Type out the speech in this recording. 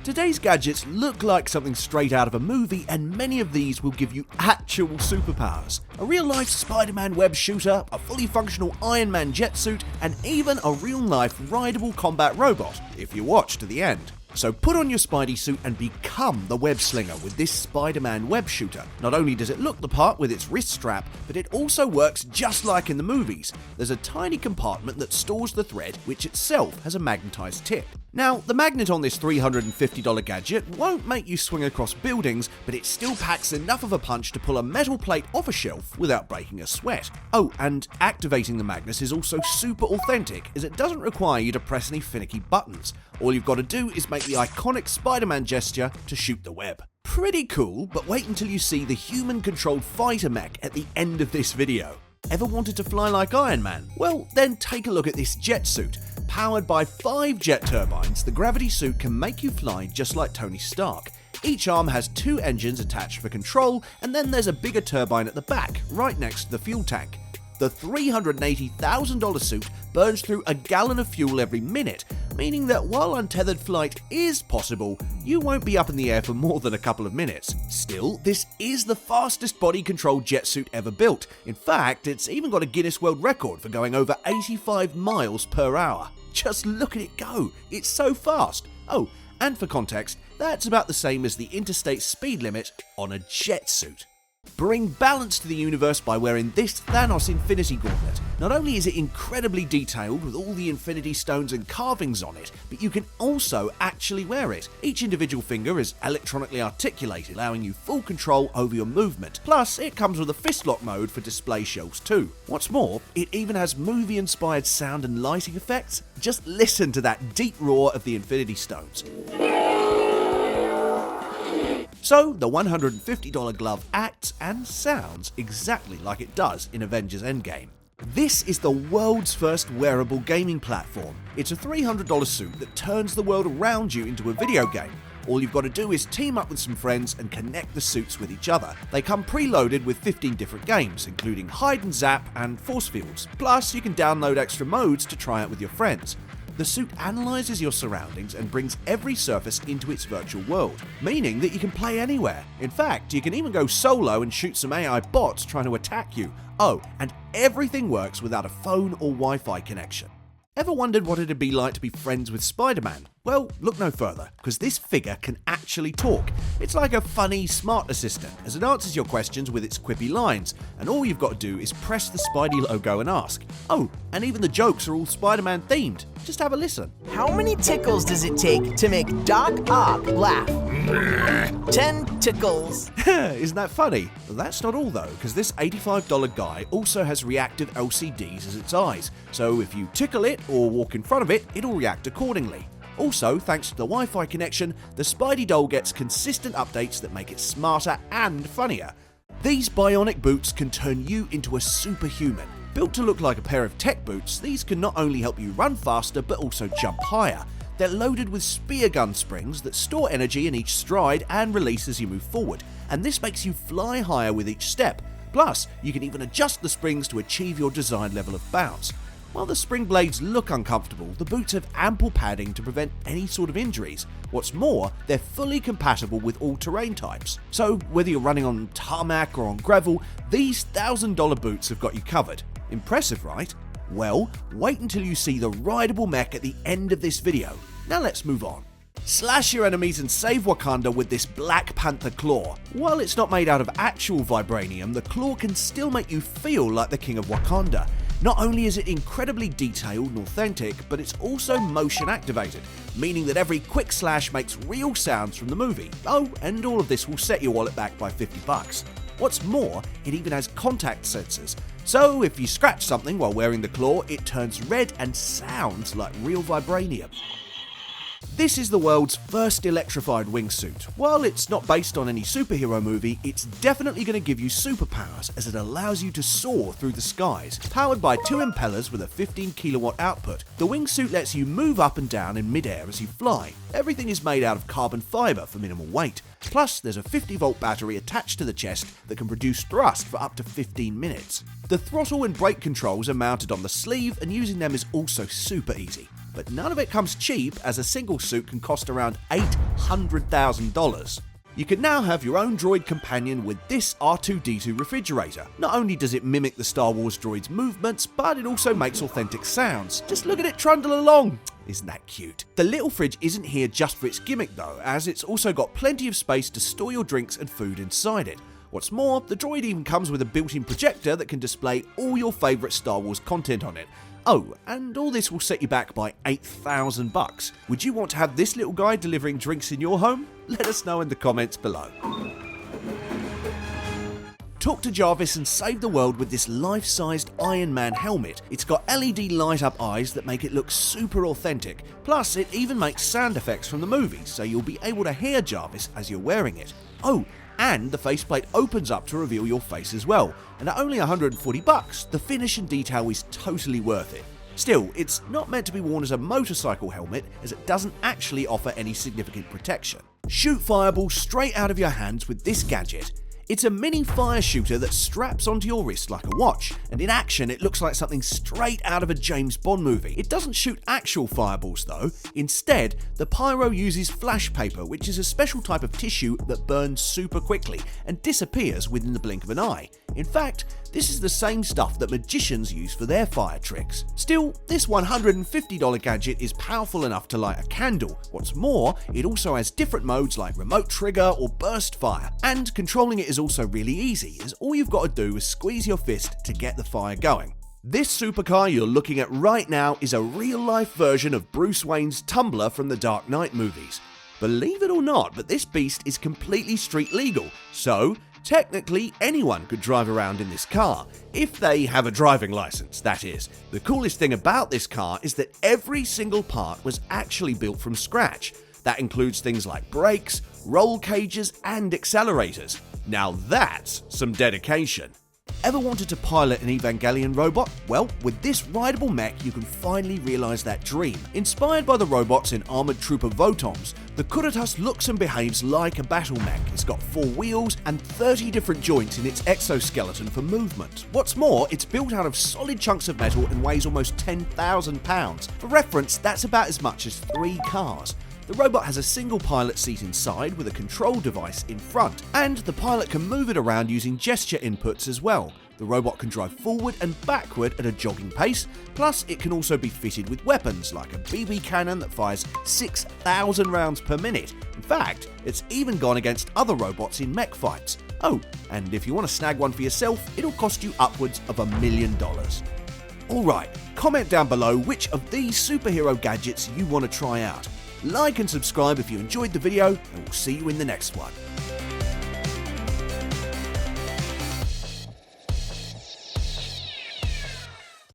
Today's gadgets look like something straight out of a movie, and many of these will give you actual superpowers. A real-life Spiderman Webshooter, a fully functional Iron Man jet suit, and even a real-life rideable combat robot, if you watch to the end. So put on your Spidey suit and become the web slinger with this Spiderman Webshooter. Not only does it look the part with its wrist strap, but it also works just like in the movies. There's a tiny compartment that stores the thread, which itself has a magnetized tip. Now, the magnet on this $350 gadget won't make you swing across buildings, but it still packs enough of a punch to pull a metal plate off a shelf without breaking a sweat. Oh, and activating the magnet is also super authentic, as it doesn't require you to press any finicky buttons. All you've got to do is make the iconic Spider-Man gesture to shoot the web. Pretty cool, but wait until you see the human-controlled fighter mech at the end of this video. Ever wanted to fly like Iron Man? Well, then take a look at this jet suit. Powered by 5 jet turbines, the gravity suit can make you fly just like Tony Stark. Each arm has 2 engines attached for control, and then there's a bigger turbine at the back, right next to the fuel tank. The $380,000 suit burns through a gallon of fuel every minute, meaning that while untethered flight is possible, you won't be up in the air for more than a couple of minutes. Still, this is the fastest body-controlled jet suit ever built. In fact, it's even got a Guinness World Record for going over 85 miles per hour. Just look at it go, it's so fast. Oh, and for context, that's about the same as the interstate speed limit on a jet suit. Bring balance to the universe by wearing this Thanos Infinity Gauntlet. Not only is it incredibly detailed with all the Infinity Stones and carvings on it, but you can also actually wear it. Each individual finger is electronically articulated, allowing you full control over your movement. Plus, it comes with a fistlock mode for display shells too. What's more, it even has movie-inspired sound and lighting effects. Just listen to that deep roar of the Infinity Stones. So, the $150 glove acts and sounds exactly like it does in Avengers Endgame. This is the world's first wearable gaming platform. It's a $300 suit that turns the world around you into a video game. All you've got to do is team up with some friends and connect the suits with each other. They come preloaded with 15 different games, including hide and zap and force fields. Plus, you can download extra modes to try out with your friends. The suit analyzes your surroundings and brings every surface into its virtual world, meaning that you can play anywhere. In fact, you can even go solo and shoot some AI bots trying to attack you. Oh, and everything works without a phone or Wi-Fi connection. Ever wondered what it'd be like to be friends with Spider-Man? Well, look no further, because this figure can actually talk. It's like a funny, smart assistant, as it answers your questions with its quippy lines, and all you've got to do is press the Spidey logo and ask. Oh, and even the jokes are all Spider-Man themed. Just have a listen. How many tickles does it take to make Doc Ock laugh? 10 tickles. Isn't that funny? Well, that's not all though, because this $85 guy also has reactive LCDs as its eyes, so if you tickle it or walk in front of it, it'll react accordingly. Also, thanks to the Wi-Fi connection, the Spidey doll gets consistent updates that make it smarter and funnier. These bionic boots can turn you into a superhuman. Built to look like a pair of tech boots, these can not only help you run faster but also jump higher. They're loaded with spear gun springs that store energy in each stride and release as you move forward, and this makes you fly higher with each step. Plus, you can even adjust the springs to achieve your desired level of bounce. While the spring blades look uncomfortable, the boots have ample padding to prevent any sort of injuries. What's more, they're fully compatible with all terrain types. So whether you're running on tarmac or on gravel, these $1,000 boots have got you covered. Impressive, right? Well, wait until you see the rideable mech at the end of this video. Now let's move on. Slash your enemies and save Wakanda with this Black Panther claw. While it's not made out of actual vibranium, the claw can still make you feel like the king of Wakanda. Not only is it incredibly detailed and authentic, but it's also motion activated, meaning that every quick slash makes real sounds from the movie. Oh, and all of this will set your wallet back by $50. What's more, it even has contact sensors, so if you scratch something while wearing the claw, it turns red and sounds like real vibranium. This is the world's first electrified wingsuit. While it's not based on any superhero movie, it's definitely going to give you superpowers as it allows you to soar through the skies. Powered by 2 impellers with a 15 kilowatt output, the wingsuit lets you move up and down in midair as you fly. Everything is made out of carbon fiber for minimal weight. Plus, there's a 50-volt battery attached to the chest that can produce thrust for up to 15 minutes. The throttle and brake controls are mounted on the sleeve, and using them is also super easy. but none of it comes cheap, as a single suit can cost around $800,000. You can now have your own droid companion with this R2-D2 refrigerator. Not only does it mimic the Star Wars droid's movements, but it also makes authentic sounds. Just look at it trundle along. Isn't that cute? The little fridge isn't here just for its gimmick though, as it's also got plenty of space to store your drinks and food inside it. What's more, the droid even comes with a built-in projector that can display all your favourite Star Wars content on it. Oh, and all this will set you back by $8,000. Would you want to have this little guy delivering drinks in your home? Let us know in the comments below. Talk to Jarvis and save the world with this life-sized Iron Man helmet. It's got LED light-up eyes that make it look super authentic. Plus, it even makes sound effects from the movie, so you'll be able to hear Jarvis as you're wearing it. Oh, and the faceplate opens up to reveal your face as well. And at only $140, the finish and detail is totally worth it. Still, it's not meant to be worn as a motorcycle helmet, as it doesn't actually offer any significant protection. Shoot fireballs straight out of your hands with this gadget. It's a mini fire shooter that straps onto your wrist like a watch, and in action it looks like something straight out of a James Bond movie. It doesn't shoot actual fireballs though. Instead, the pyro uses flash paper, which is a special type of tissue that burns super quickly and disappears within the blink of an eye. In fact, this is the same stuff that magicians use for their fire tricks. Still, this $150 gadget is powerful enough to light a candle. What's more, it also has different modes like remote trigger or burst fire, and controlling it is also really easy, as all you've got to do is squeeze your fist to get the fire going. This supercar you're looking at right now is a real-life version of Bruce Wayne's Tumbler from the Dark Knight movies. Believe it or not, but this beast is completely street legal, so technically anyone could drive around in this car, if they have a driving license, that is. The coolest thing about this car is that every single part was actually built from scratch. That includes things like brakes, roll cages, and accelerators. Now that's some dedication. Ever wanted to pilot an Evangelion robot? Well, with this rideable mech, you can finally realise that dream. Inspired by the robots in Armoured Trooper Votoms, the Kuritas looks and behaves like a battle mech. It's got 4 wheels and 30 different joints in its exoskeleton for movement. What's more, it's built out of solid chunks of metal and weighs almost 10,000 pounds. For reference, that's about as much as 3 cars. The robot has a single pilot seat inside with a control device in front, and the pilot can move it around using gesture inputs as well. The robot can drive forward and backward at a jogging pace, plus it can also be fitted with weapons like a BB cannon that fires 6,000 rounds per minute. In fact, it's even gone against other robots in mech fights. Oh, and if you want to snag one for yourself, it'll cost you upwards of $1 million. Alright, comment down below which of these superhero gadgets you want to try out. Like and subscribe if you enjoyed the video, and we'll see you in the next one.